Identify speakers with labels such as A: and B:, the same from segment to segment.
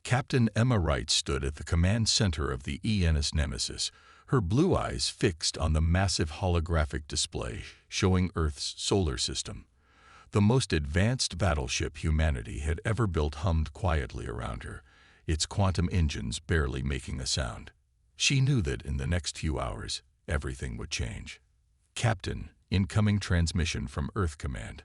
A: Captain Emma Wright stood at the command center of the ENS Nemesis, her blue eyes fixed on the massive holographic display showing Earth's solar system. The most advanced battleship humanity had ever built hummed quietly around her, its quantum engines barely making a sound. She knew that in the next few hours, everything would change. "Captain, incoming transmission from Earth Command,"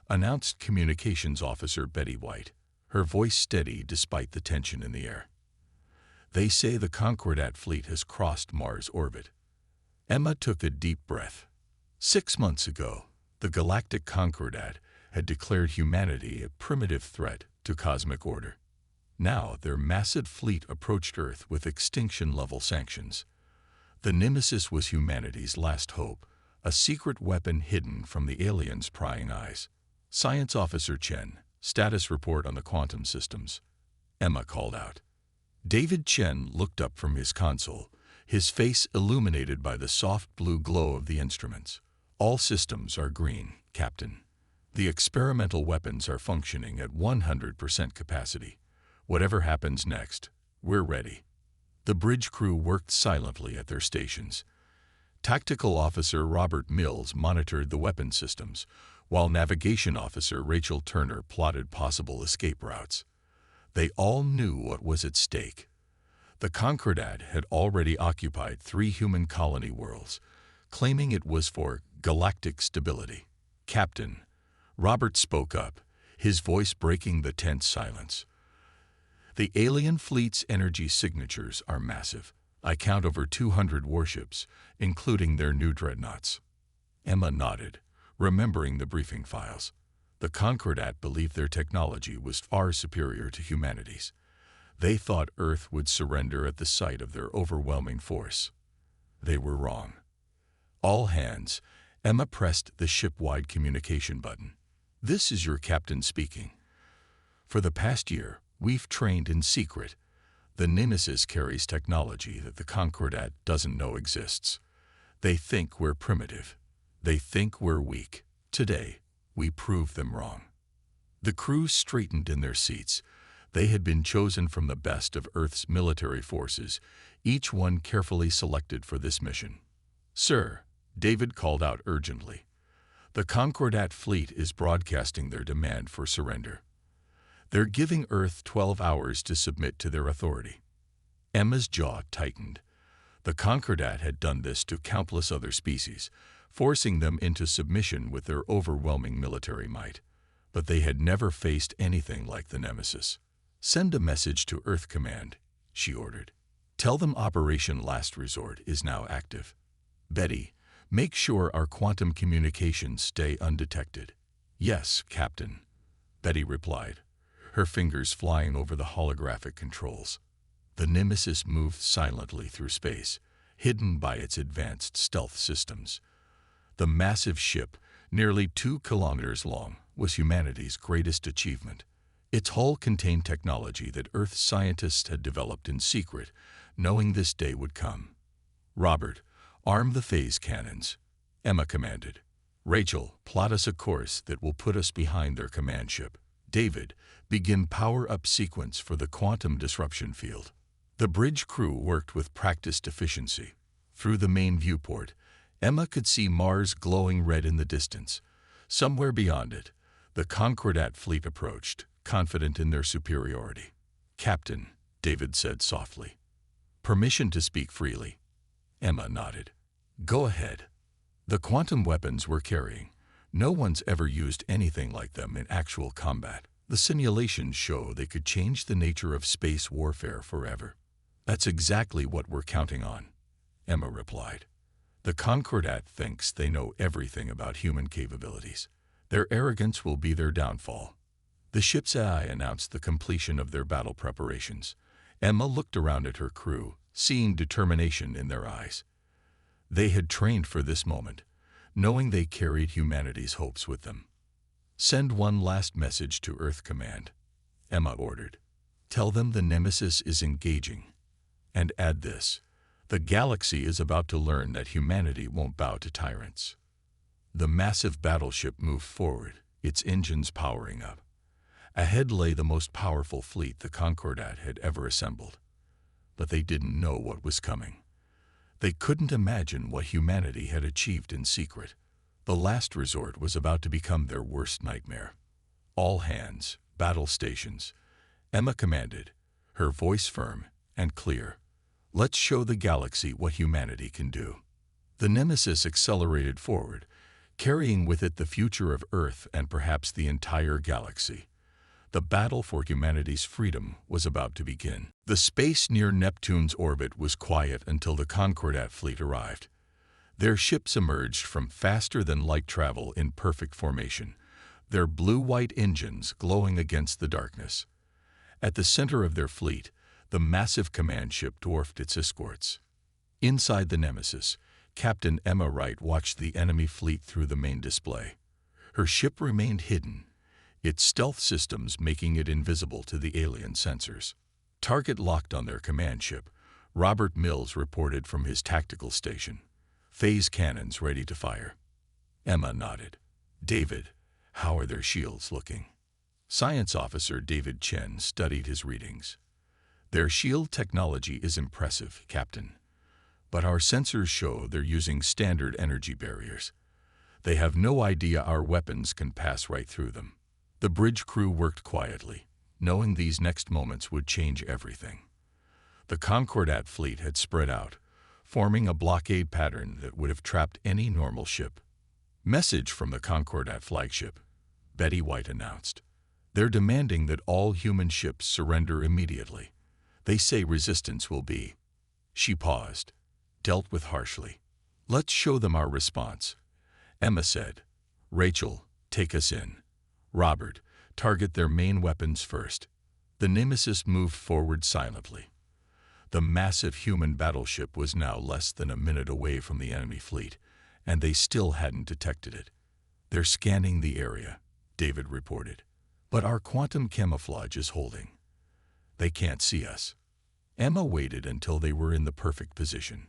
A: announced Communications Officer Betty White, her voice steady despite the tension in the air. "They say the Concordat fleet has crossed Mars' orbit." Emma took a deep breath. 6 months ago, the Galactic Concordat had declared humanity a primitive threat to cosmic order. Now their massive fleet approached Earth with extinction-level sanctions. The Nemesis was humanity's last hope, a secret weapon hidden from the aliens' prying eyes. "Science Officer Chen, status report on the quantum systems," Emma called out. David Chen looked up from his console, his face illuminated by the soft blue glow of the instruments. "All systems are green, Captain. The experimental weapons are functioning at 100% capacity. Whatever happens next, we're ready." The bridge crew worked silently at their stations. Tactical Officer Robert Mills monitored the weapon systems, while Navigation Officer Rachel Turner plotted possible escape routes. They all knew what was at stake. The Concordat had already occupied 3 human colony worlds, claiming it was for galactic stability. "Captain," Robert spoke up, his voice breaking the tense silence. "The alien fleet's energy signatures are massive. I count over 200 warships, including their new dreadnoughts." Emma nodded, remembering the briefing files. The Concordat believed their technology was far superior to humanity's. They thought Earth would surrender at the sight of their overwhelming force. They were wrong. "All hands," Emma pressed the ship-wide communication button. "This is your captain speaking. For the past year, we've trained in secret. The Nemesis carries technology that the Concordat doesn't know exists. They think we're primitive. They think we're weak. Today, we prove them wrong." The crew straightened in their seats. They had been chosen from the best of Earth's military forces, each one carefully selected for this mission. "Sir," David called out urgently, "the Concordat fleet is broadcasting their demand for surrender. They're giving Earth 12 hours to submit to their authority." Emma's jaw tightened. The Concordat had done this to countless other species, forcing them into submission with their overwhelming military might. But they had never faced anything like the Nemesis. "Send a message to Earth Command," she ordered. "Tell them Operation Last Resort is now active. Betty, make sure our quantum communications stay undetected." "Yes, Captain," Betty replied, her fingers flying over the holographic controls. The Nemesis moved silently through space, hidden by its advanced stealth systems. The massive ship, nearly 2 kilometers long, was humanity's greatest achievement. Its hull contained technology that Earth scientists had developed in secret, knowing this day would come. "Robert, arm the phase cannons," Emma commanded. "Rachel, plot us a course that will put us behind their command ship. David, begin power-up sequence for the quantum disruption field." The bridge crew worked with practiced efficiency. Through the main viewport, Emma could see Mars glowing red in the distance. Somewhere beyond it, the Concordat fleet approached, confident in their superiority. "Captain," David said softly. "Permission to speak freely." Emma nodded. "Go ahead." The quantum weapons we're carrying, no one's ever used anything like them in actual combat. The simulations show they could change the nature of space warfare forever. "That's exactly what we're counting on," Emma replied. "The Concordat thinks they know everything about human capabilities. Their arrogance will be their downfall." The ship's AI announced the completion of their battle preparations. Emma looked around at her crew, seeing determination in their eyes. They had trained for this moment, knowing they carried humanity's hopes with them. "Send one last message to Earth Command," Emma ordered. "Tell them the Nemesis is engaging. And add this: the galaxy is about to learn that humanity won't bow to tyrants." The massive battleship moved forward, its engines powering up. Ahead lay the most powerful fleet the Concordat had ever assembled. But they didn't know what was coming. They couldn't imagine what humanity had achieved in secret. The last resort was about to become their worst nightmare. All hands, battle stations. Emma commanded, her voice firm and clear. Let's show the galaxy what humanity can do. The Nemesis accelerated forward, carrying with it the future of Earth and perhaps the entire galaxy. The battle for humanity's freedom was about to begin. The space near Neptune's orbit was quiet until the Concordat fleet arrived. Their ships emerged from faster-than-light travel in perfect formation, their blue-white engines glowing against the darkness. At the center of their fleet, the massive command ship dwarfed its escorts. Inside the Nemesis, Captain Emma Wright watched the enemy fleet through the main display. Her ship remained hidden, its stealth systems making it invisible to the alien sensors. Target locked on their command ship, Robert Mills reported from his tactical station. Phase cannons ready to fire. Emma nodded. David, how are their shields looking? Science officer David Chen studied his readings. Their shield technology is impressive, Captain. But our sensors show they're using standard energy barriers. They have no idea our weapons can pass right through them. The bridge crew worked quietly, knowing these next moments would change everything. The Concordat fleet had spread out, forming a blockade pattern that would have trapped any normal ship. Message from the Concordat flagship, Betty White announced. They're demanding that all human ships surrender immediately. They say resistance will be. She paused, dealt with harshly. Let's show them our response. Emma said, Rachel, take us in. Robert, target their main weapons first. The Nemesis moved forward silently. The massive human battleship was now less than a minute away from the enemy fleet, and they still hadn't detected it. They're scanning the area, David reported. But our quantum camouflage is holding. They can't see us. Emma waited until they were in the perfect position.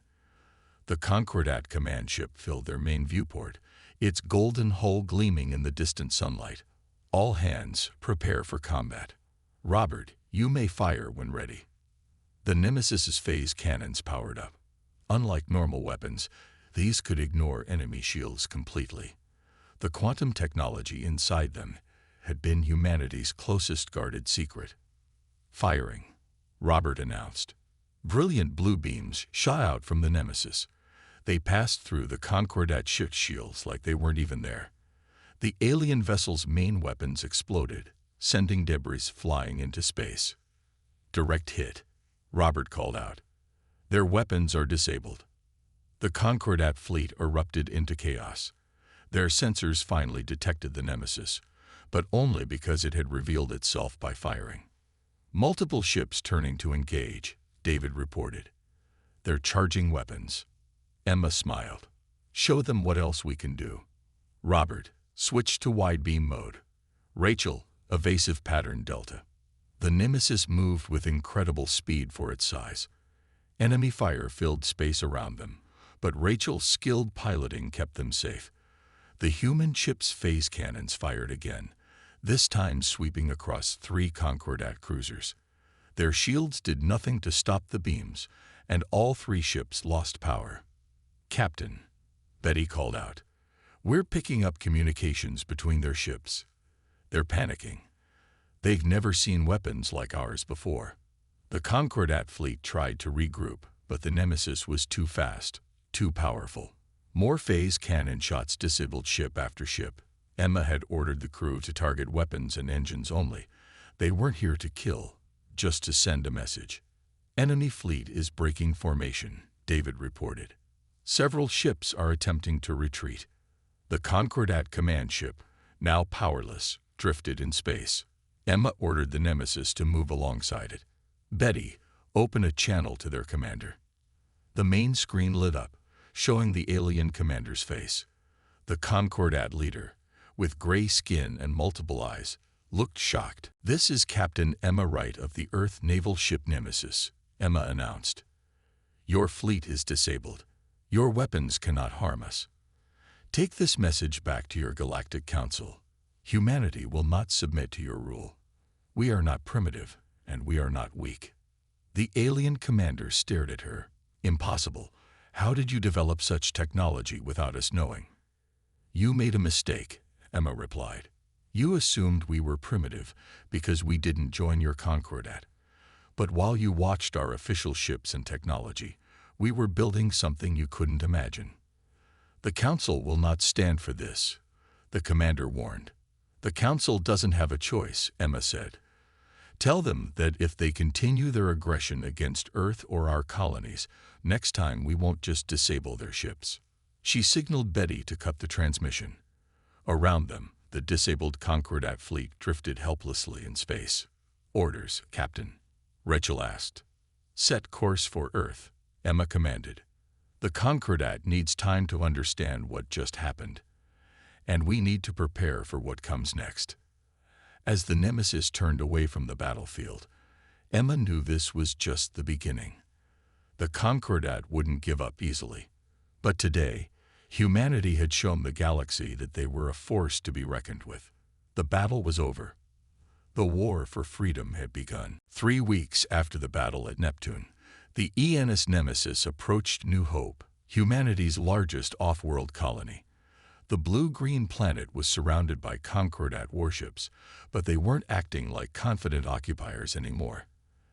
A: The Concordat command ship filled their main viewport, its golden hull gleaming in the distant sunlight. All hands, prepare for combat. Robert, you may fire when ready. The Nemesis's phase cannons powered up. Unlike normal weapons, these could ignore enemy shields completely. The quantum technology inside them had been humanity's closest guarded secret. Firing, Robert announced. Brilliant blue beams shot out from the Nemesis. They passed through the Concordat ship's shields like they weren't even there. The alien vessel's main weapons exploded, sending debris flying into space. Direct hit, Robert called out. Their weapons are disabled. The Concordat fleet erupted into chaos. Their sensors finally detected the Nemesis, but only because it had revealed itself by firing. Multiple ships turning to engage, David reported. They're charging weapons. Emma smiled. Show them what else we can do. Robert, switch to wide beam mode. Rachel, evasive pattern delta. The Nemesis moved with incredible speed for its size. Enemy fire filled space around them, but Rachel's skilled piloting kept them safe. The human ship's phase cannons fired again, this time sweeping across 3 Concordat cruisers. Their shields did nothing to stop the beams, and all 3 ships lost power. Captain, Betty called out. We're picking up communications between their ships. They're panicking. They've never seen weapons like ours before. The Concordat fleet tried to regroup, but the Nemesis was too fast, too powerful. More phase cannon shots disabled ship after ship. Emma had ordered the crew to target weapons and engines only. They weren't here to kill, just to send a message. Enemy fleet is breaking formation, David reported. Several ships are attempting to retreat. The Concordat command ship, now powerless, drifted in space. Emma ordered the Nemesis to move alongside it. Betty, open a channel to their commander. The main screen lit up, showing the alien commander's face. The Concordat leader, with gray skin and multiple eyes, looked shocked. This is Captain Emma Wright of the Earth Naval Ship Nemesis, Emma announced. Your fleet is disabled. Your weapons cannot harm us. Take this message back to your Galactic Council. Humanity will not submit to your rule. We are not primitive, and we are not weak. The alien commander stared at her. Impossible. How did you develop such technology without us knowing? You made a mistake, Emma replied. You assumed we were primitive because we didn't join your Concordat. But while you watched our official ships and technology, we were building something you couldn't imagine. The Council will not stand for this, the commander warned. The Council doesn't have a choice, Emma said. Tell them that if they continue their aggression against Earth or our colonies, next time we won't just disable their ships. She signaled Betty to cut the transmission. Around them, the disabled Concordat fleet drifted helplessly in space. Orders, Captain, Rachel asked. Set course for Earth, Emma commanded. The Concordat needs time to understand what just happened, and we need to prepare for what comes next. As the Nemesis turned away from the battlefield, Emma knew this was just the beginning. The Concordat wouldn't give up easily. But today, humanity had shown the galaxy that they were a force to be reckoned with. The battle was over. The war for freedom had begun. 3 weeks after the battle at Neptune, the ENS Nemesis approached New Hope, humanity's largest off-world colony. The blue-green planet was surrounded by Concordat warships, but they weren't acting like confident occupiers anymore.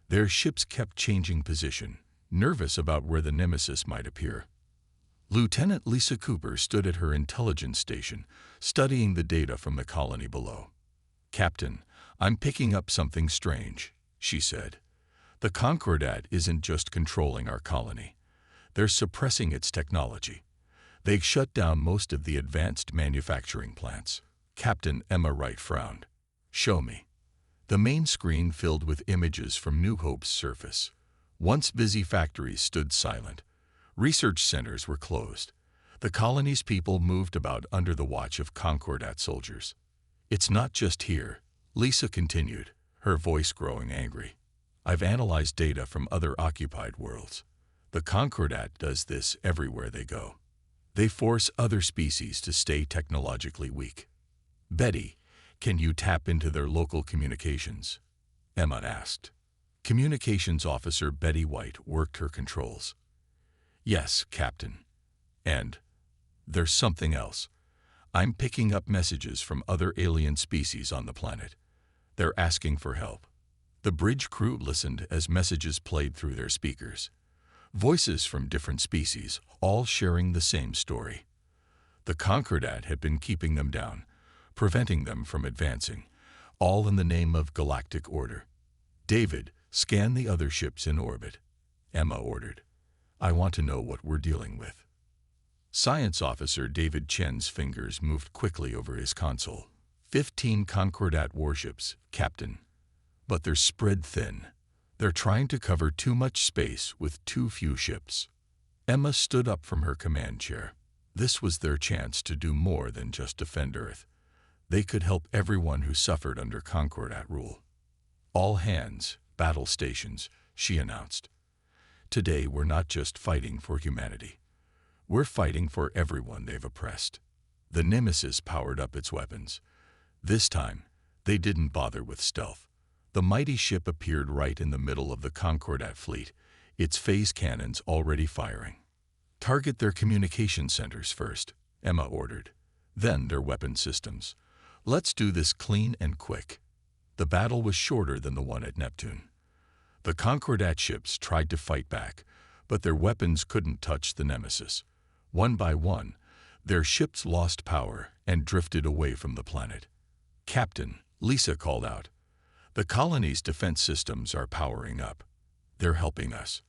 A: Their ships kept changing position, nervous about where the Nemesis might appear. Lieutenant Lisa Cooper stood at her intelligence station, studying the data from the colony below. Captain, I'm picking up something strange, she said. The Concordat isn't just controlling our colony. They're suppressing its technology. They've shut down most of the advanced manufacturing plants. Captain Emma Wright frowned. Show me. The main screen filled with images from New Hope's surface. Once busy factories stood silent. Research centers were closed. The colony's people moved about under the watch of Concordat soldiers. It's not just here, Lisa continued, her voice growing angry. I've analyzed data from other occupied worlds. The Concordat does this everywhere they go. They force other species to stay technologically weak. Betty, can you tap into their local communications? Emma asked. Communications Officer Betty White worked her controls. Yes, Captain. And there's something else. I'm picking up messages from other alien species on the planet. They're asking for help. The bridge crew listened as messages played through their speakers. Voices from different species, all sharing the same story. The Concordat had been keeping them down, preventing them from advancing, all in the name of galactic order. David, scan the other ships in orbit, Emma ordered. I want to know what we're dealing with. Science Officer David Chen's fingers moved quickly over his console. 15 Concordat warships, Captain. But they're spread thin. They're trying to cover too much space with too few ships. Emma stood up from her command chair. This was their chance to do more than just defend Earth. They could help everyone who suffered under Concordat rule. All hands, battle stations, she announced. Today we're not just fighting for humanity. We're fighting for everyone they've oppressed. The Nemesis powered up its weapons. This time, they didn't bother with stealth. The mighty ship appeared right in the middle of the Concordat fleet, its phase cannons already firing. Target their communication centers first, Emma ordered. Then their weapon systems. Let's do this clean and quick. The battle was shorter than the one at Neptune. The Concordat ships tried to fight back, but their weapons couldn't touch the Nemesis. One by one, their ships lost power and drifted away from the planet. Captain, Lisa called out. The colony's defense systems are powering up. They're helping us.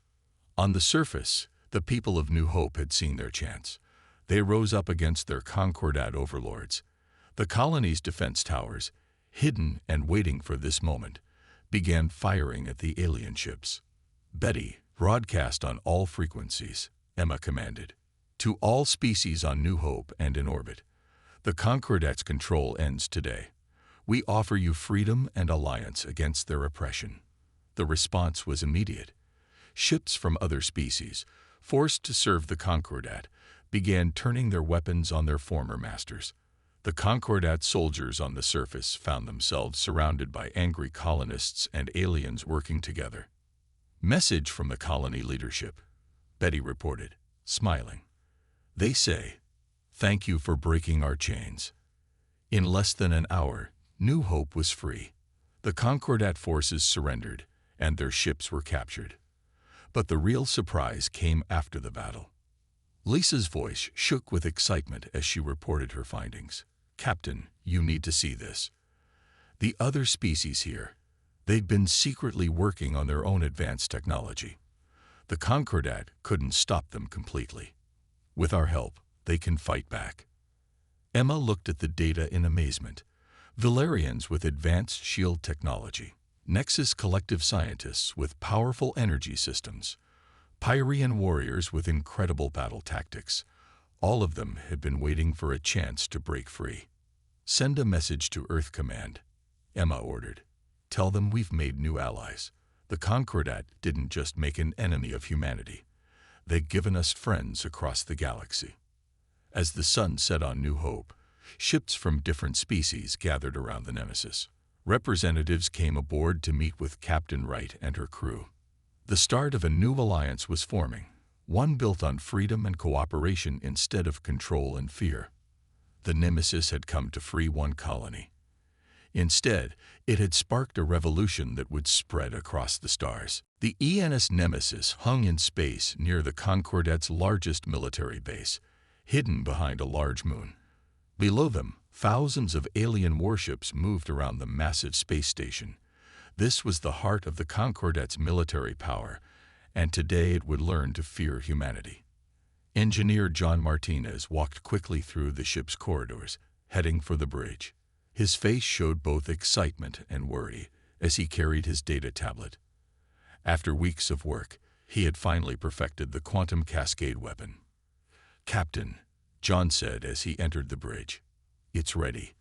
A: On the surface, the people of New Hope had seen their chance. They rose up against their Concordat overlords. The colony's defense towers, hidden and waiting for this moment, began firing at the alien ships. Betty, broadcast on all frequencies, Emma commanded. To all species on New Hope and in orbit. The Concordat's control ends today. We offer you freedom and alliance against their oppression. The response was immediate. Ships from other species, forced to serve the Concordat, began turning their weapons on their former masters. The Concordat soldiers on the surface found themselves surrounded by angry colonists and aliens working together. "Message from the colony leadership," Betty reported, smiling. "They say, 'Thank you for breaking our chains.'" In less than an hour, New Hope was free. The Concordat forces surrendered, and their ships were captured. But the real surprise came after the battle. Lisa's voice shook with excitement as she reported her findings. "Captain, you need to see this. The other species here, they'd been secretly working on their own advanced technology. The Concordat couldn't stop them completely. With our help, they can fight back." Emma looked at the data in amazement. Valerians with advanced shield technology, Nexus collective scientists with powerful energy systems, Pyrean warriors with incredible battle tactics. All of them had been waiting for a chance to break free. "Send a message to Earth Command," Emma ordered. "Tell them we've made new allies. The Concordat didn't just make an enemy of humanity. They've given us friends across the galaxy." As the sun set on New Hope, ships from different species gathered around the Nemesis. Representatives came aboard to meet with Captain Wright and her crew. The start of a new alliance was forming, one built on freedom and cooperation instead of control and fear. The Nemesis had come to free one colony. Instead, it had sparked a revolution that would spread across the stars. The ENS Nemesis hung in space near the Concordat's largest military base, hidden behind a large moon. Below them, thousands of alien warships moved around the massive space station. This was the heart of the Concordat's military power, and today it would learn to fear humanity. Engineer John Martinez walked quickly through the ship's corridors, heading for the bridge. His face showed both excitement and worry as he carried his data tablet. After weeks of work, he had finally perfected the quantum cascade weapon. "Captain," John said as he entered the bridge, "it's ready.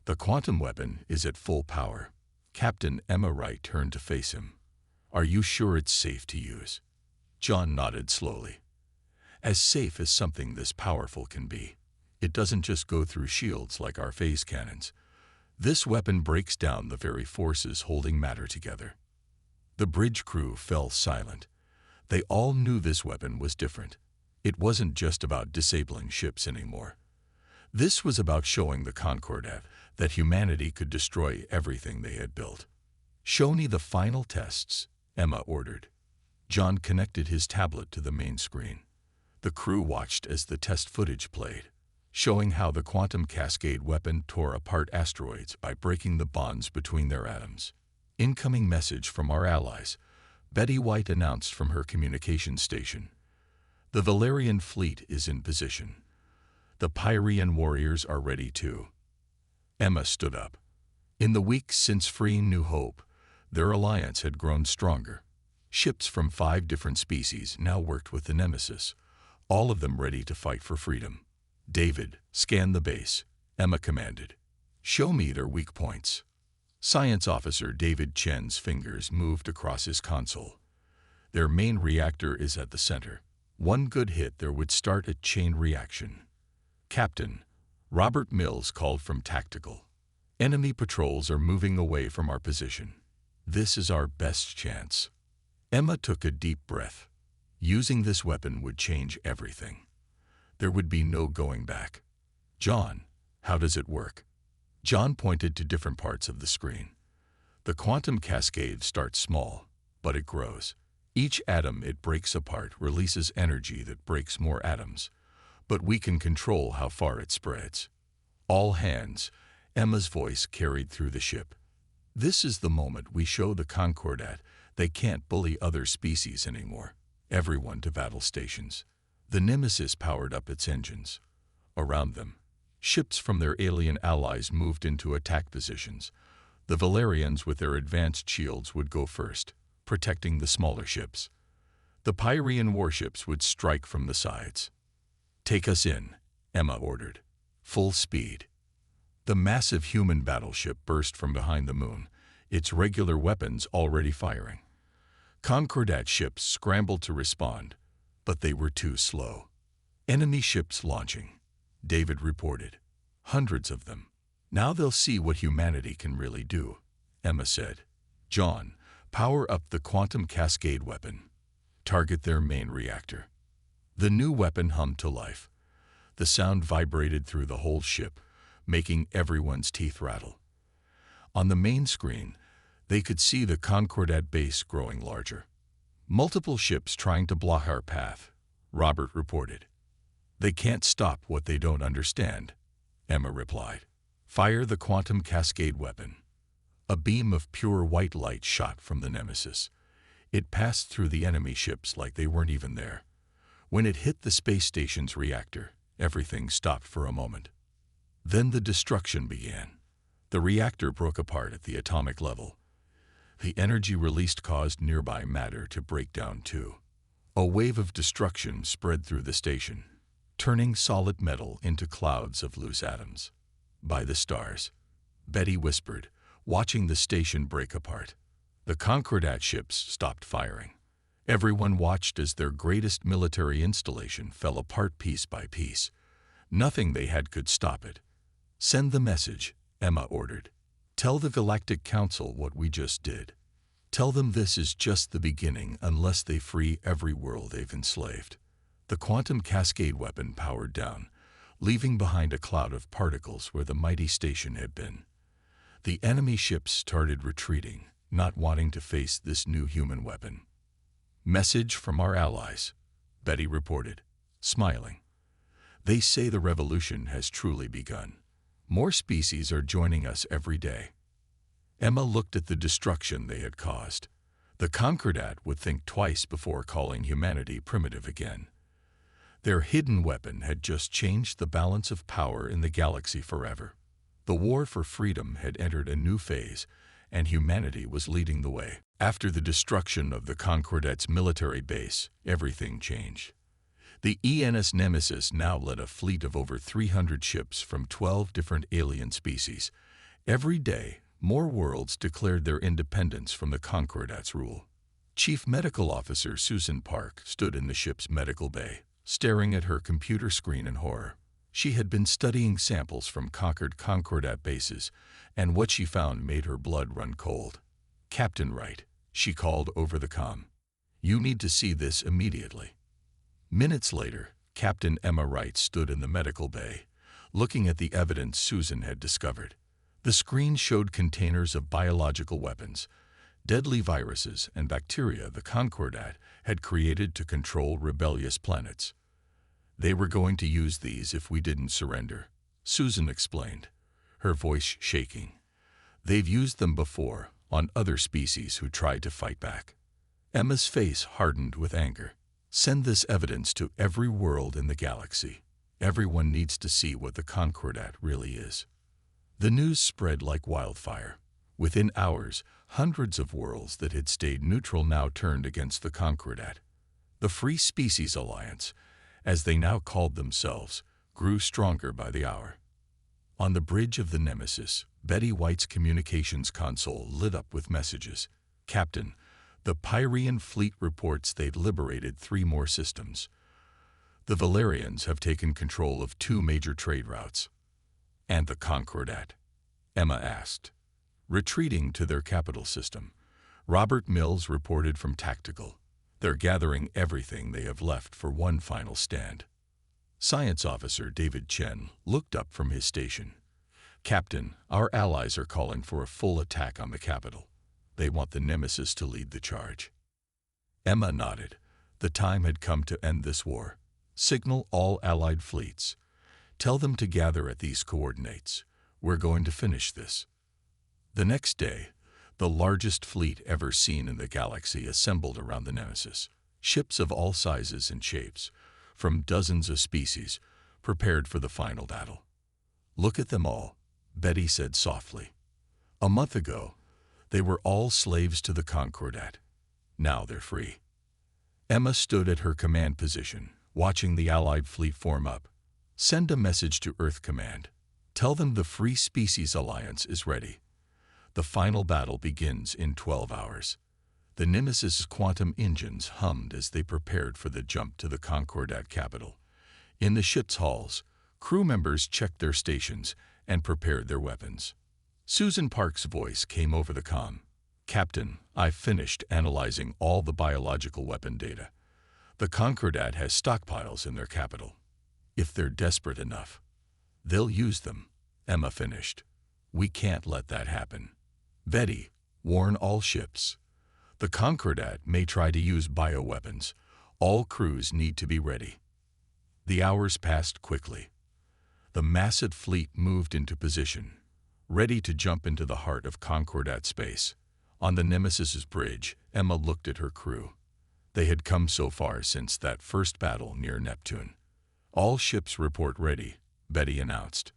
A: The quantum weapon is at full power." Captain Emma Wright turned to face him. "Are you sure it's safe to use?" John nodded slowly. "As safe as something this powerful can be. It doesn't just go through shields like our phase cannons. This weapon breaks down the very forces holding matter together." The bridge crew fell silent. They all knew this weapon was different. It wasn't just about disabling ships anymore. This was about showing the Concordat that humanity could destroy everything they had built. "Show me the final tests," Emma ordered. John connected his tablet to the main screen. The crew watched as the test footage played, showing how the quantum cascade weapon tore apart asteroids by breaking the bonds between their atoms. "Incoming message from our allies," Betty White announced from her communications station. "The Valerian fleet is in position. The Pyrean warriors are ready too." Emma stood up. In the weeks since freeing New Hope, their alliance had grown stronger. Ships from 5 different species now worked with the Nemesis, all of them ready to fight for freedom. "David, scan the base," Emma commanded. "Show me their weak points." Science Officer David Chen's fingers moved across his console. "Their main reactor is at the center. One good hit there would start a chain reaction." "Captain," Robert Mills called from Tactical, "enemy patrols are moving away from our position. This is our best chance." Emma took a deep breath. Using this weapon would change everything. There would be no going back. "John, how does it work?" John pointed to different parts of the screen. "The quantum cascade starts small, but it grows. Each atom it breaks apart releases energy that breaks more atoms, but we can control how far it spreads." "All hands," Emma's voice carried through the ship. "This is the moment we show the Concordat they can't bully other species anymore. Everyone to battle stations." The Nemesis powered up its engines. Around them, ships from their alien allies moved into attack positions. The Valerians with their advanced shields would go first, protecting the smaller ships. The Pyrean warships would strike from the sides. "Take us in," Emma ordered. "Full speed." The massive human battleship burst from behind the moon, its regular weapons already firing. Concordat ships scrambled to respond, but they were too slow. "Enemy ships launching," David reported. Hundreds of them. Now they'll see what humanity can really do, Emma said. John, power up the quantum cascade weapon. Target their main reactor. The new weapon hummed to life. The sound vibrated through the whole ship, making everyone's teeth rattle. On the main screen, they could see the Concordat base growing larger. Multiple ships trying to block our path, Robert reported. They can't stop what they don't understand, Emma replied. Fire the quantum cascade weapon. A beam of pure white light shot from the Nemesis. It passed through the enemy ships like they weren't even there. When it hit the space station's reactor, everything stopped for a moment. Then the destruction began. The reactor broke apart at the atomic level. The energy released caused nearby matter to break down too. A wave of destruction spread through the station, turning solid metal into clouds of loose atoms. By the stars, Betty whispered, watching the station break apart. The Concordat ships stopped firing. Everyone watched as their greatest military installation fell apart piece by piece. Nothing they had could stop it. Send the message, Emma ordered. Tell the Galactic Council what we just did. Tell them this is just the beginning unless they free every world they've enslaved. The quantum cascade weapon powered down, leaving behind a cloud of particles where the mighty station had been. The enemy ships started retreating, not wanting to face this new human weapon. Message from our allies, Betty reported, smiling. They say the revolution has truly begun. More species are joining us every day. Emma looked at the destruction they had caused. The Concordat would think twice before calling humanity primitive again. Their hidden weapon had just changed the balance of power in the galaxy forever. The war for freedom had entered a new phase, and humanity was leading the way. After the destruction of the Concordat's military base, everything changed. The ENS Nemesis now led a fleet of over 300 ships from 12 different alien species. Every day, more worlds declared their independence from the Concordat's rule. Chief Medical Officer Susan Park stood in the ship's medical bay, staring at her computer screen in horror. She had been studying samples from conquered Concordat bases, and what she found made her blood run cold. Captain Wright, she called over the comm. You need to see this immediately. Minutes later, Captain Emma Wright stood in the medical bay, looking at the evidence Susan had discovered. The screen showed containers of biological weapons, deadly viruses and bacteria the Concordat had created to control rebellious planets. They were going to use these if we didn't surrender, Susan explained, her voice shaking. They've used them before on other species who tried to fight back. Emma's face hardened with anger. Send this evidence to every world in the galaxy. Everyone needs to see what the Concordat really is. The news spread like wildfire. Within hours, hundreds of worlds that had stayed neutral now turned against the Concordat. The Free Species Alliance, as they now called themselves, grew stronger by the hour. On the bridge of the Nemesis, Betty White's communications console lit up with messages. Captain, the Pyrean fleet reports they've liberated 3 more systems. The Valerians have taken control of 2 major trade routes. And the Concordat? Emma asked. Retreating to their capital system. Robert Mills reported from Tactical. They're gathering everything they have left for one final stand. Science Officer David Chen looked up from his station. Captain, our allies are calling for a full attack on the capital. They want the Nemesis to lead the charge. Emma nodded. The time had come to end this war. Signal all Allied fleets. Tell them to gather at these coordinates. We're going to finish this. The next day, the largest fleet ever seen in the galaxy assembled around the Nemesis. Ships of all sizes and shapes, from dozens of species, prepared for the final battle. Look at them all, Betty said softly. A month ago, they were all slaves to the Concordat. Now they're free. Emma stood at her command position, watching the Allied fleet form up. Send a message to Earth Command. Tell them the Free Species Alliance is ready. The final battle begins in 12 hours. The Nemesis' quantum engines hummed as they prepared for the jump to the Concordat capital. In the ship's halls, Crew members checked their stations and prepared their weapons. Susan Park's voice came over the comm. "Captain, I've finished analyzing all the biological weapon data. The Concordat has stockpiles in their capital. If they're desperate enough, they'll use them," Emma finished. "We can't let that happen. Betty, warn all ships. The Concordat may try to use bioweapons. All crews need to be ready." The hours passed quickly. The massive fleet moved into position, ready to jump into the heart of Concordat space. On the Nemesis's bridge, Emma looked at her crew. They had come so far since that first battle near Neptune. "All ships report ready," Betty announced.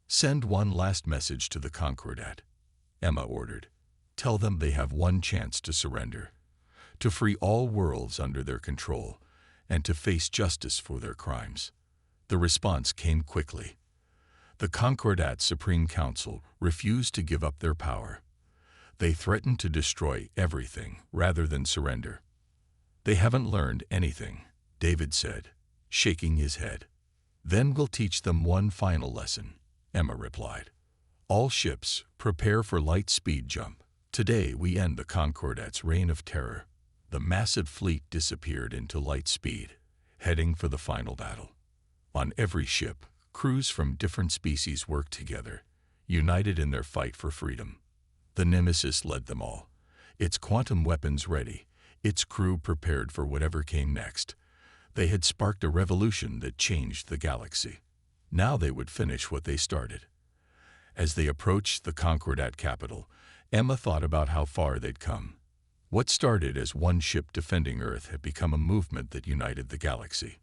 A: "Send one last message to the Concordat," Emma ordered. "Tell them they have one chance to surrender, to free all worlds under their control, and to face justice for their crimes." The response came quickly. The Concordat Supreme Council refused to give up their power. They threatened to destroy everything rather than surrender. "They haven't learned anything," David said, shaking his head. "Then we'll teach them one final lesson," Emma replied. "All ships, prepare for light speed jump. Today we end the Concordat's reign of terror." The massive fleet disappeared into light speed, heading for the final battle. On every ship, crews from different species worked together, united in their fight for freedom. The Nemesis led them all, its quantum weapons ready, its crew prepared for whatever came next. They had sparked a revolution that changed the galaxy. Now they would finish what they started. As they approached the Concordat capital, Emma thought about how far they'd come. What started as one ship defending Earth had become a movement that united the galaxy.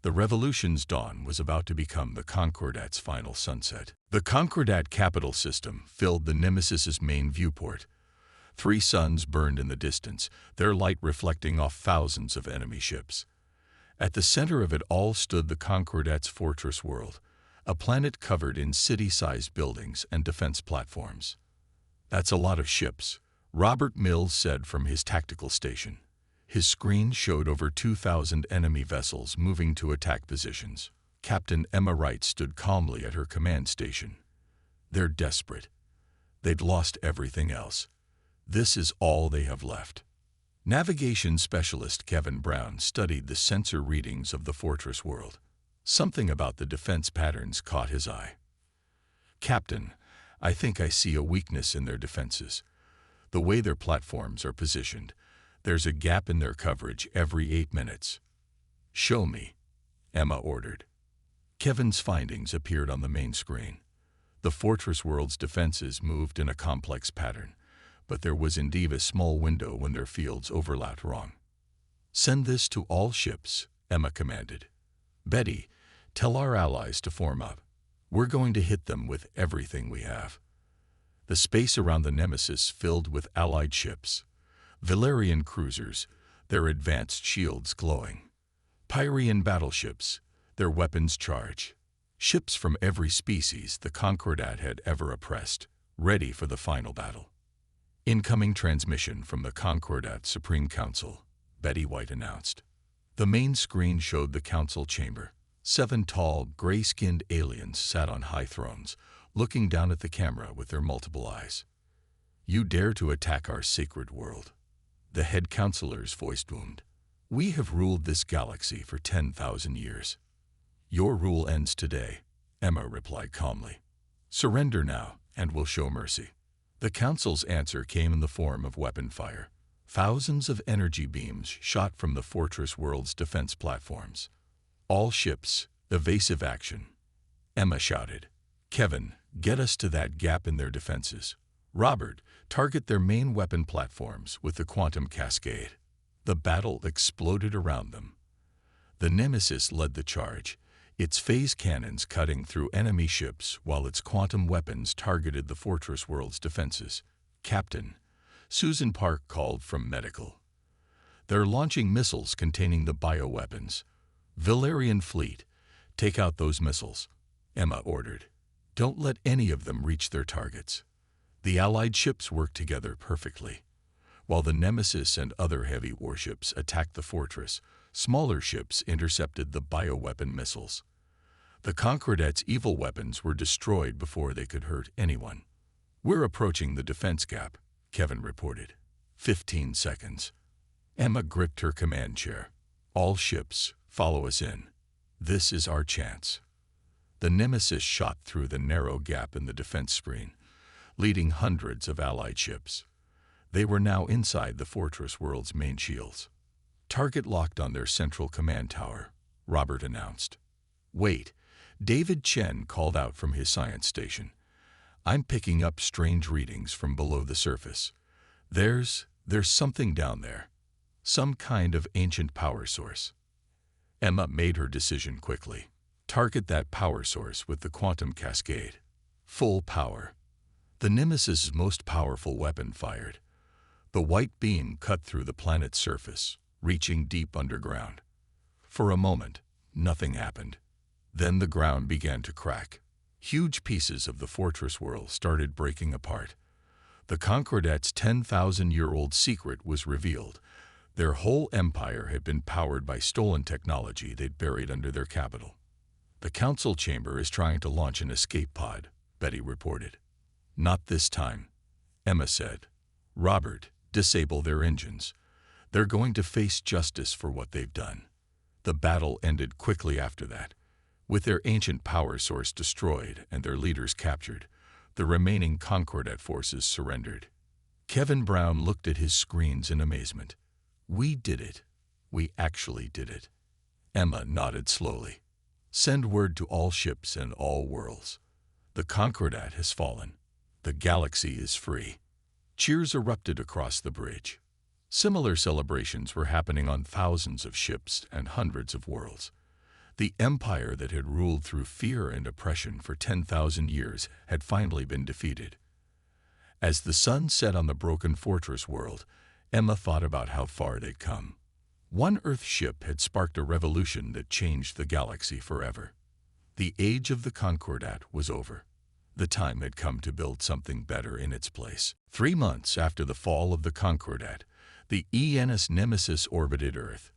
A: The revolution's dawn was about to become the Concordat's final sunset. The Concordat capital system filled the Nemesis's main viewport. 3 suns burned in the distance, their light reflecting off thousands of enemy ships. At the center of it all stood the Concordat's fortress world, a planet covered in city-sized buildings and defense platforms. "That's a lot of ships," Robert Mills said from his tactical station. His screen showed over 2,000 enemy vessels moving to attack positions. Captain Emma Wright stood calmly at her command station. "They're desperate. They'd lost everything else. This is all they have left." Navigation specialist Kevin Brown studied the sensor readings of the fortress world. Something about the defense patterns caught his eye. "Captain, I think I see a weakness in their defenses. The way their platforms are positioned. There's a gap in their coverage every 8 minutes." "Show me," Emma ordered. Kevin's findings appeared on the main screen. The fortress world's defenses moved in a complex pattern, but there was indeed a small window when their fields overlapped wrong. "Send this to all ships," Emma commanded. "Betty, tell our allies to form up. We're going to hit them with everything we have." The space around the Nemesis filled with allied ships. Valerian cruisers, their advanced shields glowing. Pyrian battleships, their weapons charged. Ships from every species the Concordat had ever oppressed, ready for the final battle. "Incoming transmission from the Concordat Supreme Council," Betty White announced. The main screen showed the council chamber. 7 tall, gray-skinned aliens sat on high thrones, looking down at the camera with their multiple eyes. "You dare to attack our sacred world," the head counselor's voice boomed. "We have ruled this galaxy for 10,000 years. Your rule ends today," Emma replied calmly. "Surrender now, and we'll show mercy." The council's answer came in the form of weapon fire. Thousands of energy beams shot from the fortress world's defense platforms. "All ships, evasive action," Emma shouted. "Kevin, get us to that gap in their defenses. Robert, target their main weapon platforms with the quantum cascade." The battle exploded around them. The Nemesis led the charge, its phase cannons cutting through enemy ships while its quantum weapons targeted the fortress world's defenses. "Captain," Susan Park called from medical. "They're launching missiles containing the bioweapons. Valerian fleet, take out those missiles," Emma ordered. "Don't let any of them reach their targets." The Allied ships worked together perfectly. While the Nemesis and other heavy warships attacked the fortress, smaller ships intercepted the bioweapon missiles. The Concordat's evil weapons were destroyed before they could hurt anyone. "We're approaching the defense gap," Kevin reported. 15 seconds. Emma gripped her command chair. "All ships, follow us in. This is our chance." The Nemesis shot through the narrow gap in the defense screen, leading hundreds of Allied ships. They were now inside the fortress world's main shields. "Target locked on their central command tower," Robert announced. "Wait," David Chen called out from his science station. "I'm picking up strange readings from below the surface. There's something down there. Some kind of ancient power source." Emma made her decision quickly. "Target that power source with the quantum cascade. Full power." The Nemesis' most powerful weapon fired. The white beam cut through the planet's surface, reaching deep underground. For a moment, nothing happened. Then the ground began to crack. Huge pieces of the fortress world started breaking apart. The Concordat's 10,000-year-old secret was revealed. Their whole empire had been powered by stolen technology they'd buried under their capital. "The council chamber is trying to launch an escape pod," Betty reported. "Not this time," Emma said. "Robert, disable their engines. They're going to face justice for what they've done." The battle ended quickly after that. With their ancient power source destroyed and their leaders captured, the remaining Concordat forces surrendered. Kevin Brown looked at his screens in amazement. "We did it. We actually did it." Emma nodded slowly. "Send word to all ships and all worlds. The Concordat has fallen. The galaxy is free." Cheers erupted across the bridge. Similar celebrations were happening on thousands of ships and hundreds of worlds. The empire that had ruled through fear and oppression for 10,000 years had finally been defeated. As the sun set on the broken fortress world, Emma thought about how far they'd come. One Earth ship had sparked a revolution that changed the galaxy forever. The age of the Concordat was over. The time had come to build something better in its place. 3 months after the fall of the Concordat, the ENS Nemesis orbited Earth.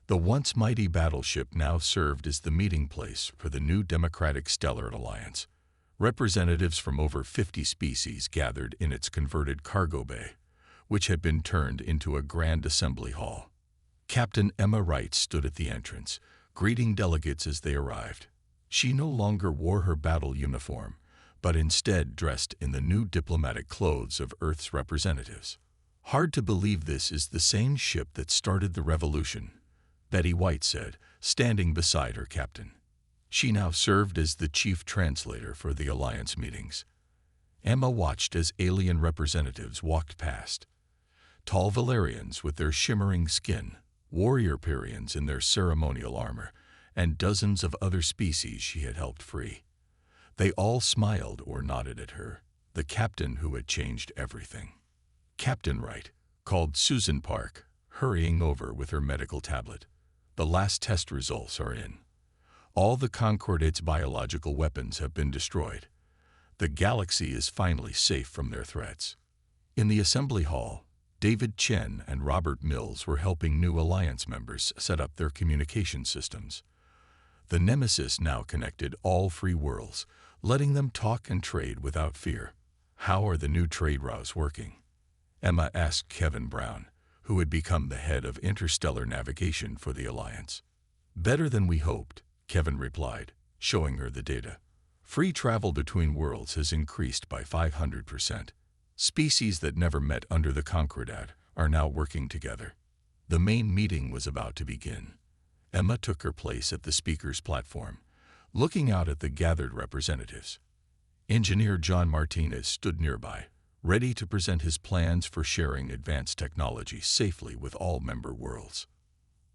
A: The once mighty battleship now served as the meeting place for the new Democratic Stellar Alliance. Representatives from over 50 species gathered in its converted cargo bay, which had been turned into a grand assembly hall. Captain Emma Wright stood at the entrance, greeting delegates as they arrived. She no longer wore her battle uniform, but instead dressed in the new diplomatic clothes of Earth's representatives. "Hard to believe this is the same ship that started the revolution," Betty White said, standing beside her captain. She now served as the chief translator for the Alliance meetings. Emma watched as alien representatives walked past. Tall Valerians with their shimmering skin, warrior Pyrians in their ceremonial armor, and dozens of other species she had helped free. They all smiled or nodded at her, the captain who had changed everything. Captain Wright called Susan Park, hurrying over with her medical tablet. "The last test results are in. All the Concordat's biological weapons have been destroyed. The galaxy is finally safe from their threats." In the assembly hall, David Chen and Robert Mills were helping new Alliance members set up their communication systems. The Nemesis now connected all free worlds, letting them talk and trade without fear. "How are the new trade routes working?" Emma asked Kevin Brown, who had become the head of interstellar navigation for the Alliance. "Better than we hoped," Kevin replied, showing her the data. "Free travel between worlds has increased by 500%. Species that never met under the Concordat are now working together." The main meeting was about to begin. Emma took her place at the speaker's platform, looking out at the gathered representatives. Engineer John Martinez stood nearby, ready to present his plans for sharing advanced technology safely with all member worlds.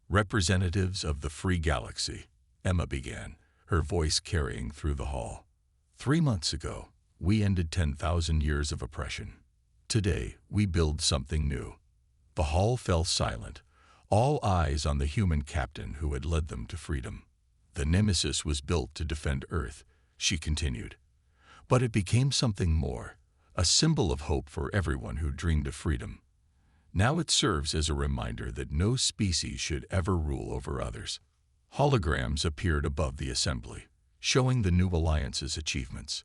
A: "Representatives of the free galaxy," Emma began, her voice carrying through the hall. 3 months ago, we ended 10,000 years of oppression. Today, we build something new." The hall fell silent, all eyes on the human captain who had led them to freedom. "The Nemesis was built to defend Earth," she continued. "But it became something more, a symbol of hope for everyone who dreamed of freedom. Now it serves as a reminder that no species should ever rule over others." Holograms appeared above the assembly, showing the new alliance's achievements.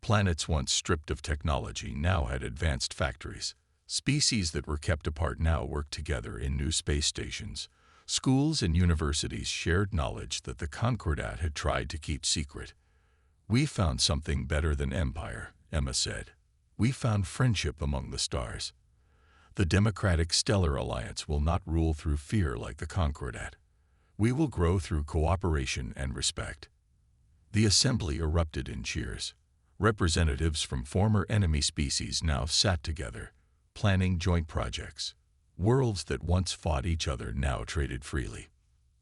A: Planets once stripped of technology now had advanced factories. Species that were kept apart now worked together in new space stations. Schools and universities shared knowledge that the Concordat had tried to keep secret. "We found something better than empire," Emma said. "We found friendship among the stars. The Democratic Stellar Alliance will not rule through fear like the Concordat. We will grow through cooperation and respect." The assembly erupted in cheers. Representatives from former enemy species now sat together, planning joint projects. Worlds that once fought each other now traded freely.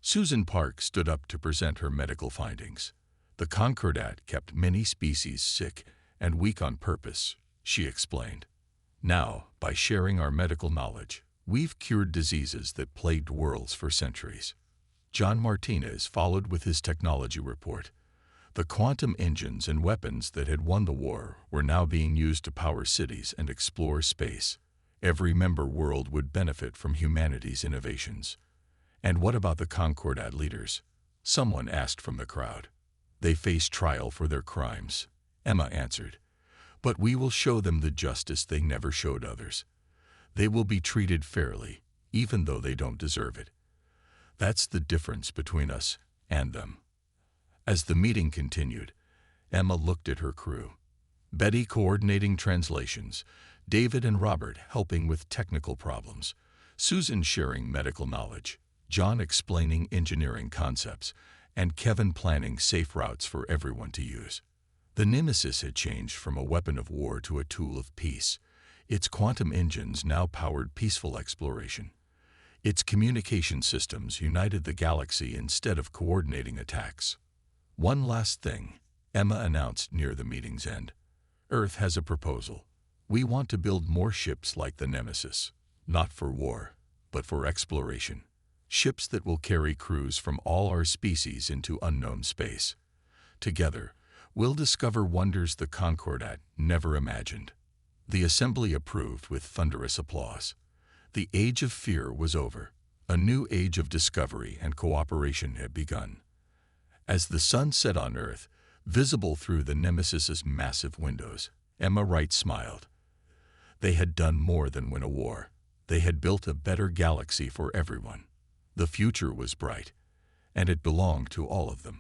A: Susan Park stood up to present her medical findings. "The Concordat kept many species sick and weak on purpose," she explained. "Now, by sharing our medical knowledge, we've cured diseases that plagued worlds for centuries." John Martinez followed with his technology report. The quantum engines and weapons that had won the war were now being used to power cities and explore space. Every member world would benefit from humanity's innovations. "And what about the Concordat leaders?" someone asked from the crowd. "They face trial for their crimes," Emma answered. "But we will show them the justice they never showed others. They will be treated fairly, even though they don't deserve it. That's the difference between us and them." As the meeting continued, Emma looked at her crew. Betty coordinating translations, David and Robert helping with technical problems, Susan sharing medical knowledge, John explaining engineering concepts, and Kevin planning safe routes for everyone to use. The Nemesis had changed from a weapon of war to a tool of peace. Its quantum engines now powered peaceful exploration. Its communication systems united the galaxy instead of coordinating attacks. "One last thing," Emma announced near the meeting's end. "Earth has a proposal. We want to build more ships like the Nemesis, not for war, but for exploration. Ships that will carry crews from all our species into unknown space. Together, we'll discover wonders the Concordat never imagined." The assembly approved with thunderous applause. The age of fear was over. A new age of discovery and cooperation had begun. As the sun set on Earth, visible through the Nemesis's massive windows, Emma Wright smiled. They had done more than win a war. They had built a better galaxy for everyone. The future was bright, and it belonged to all of them.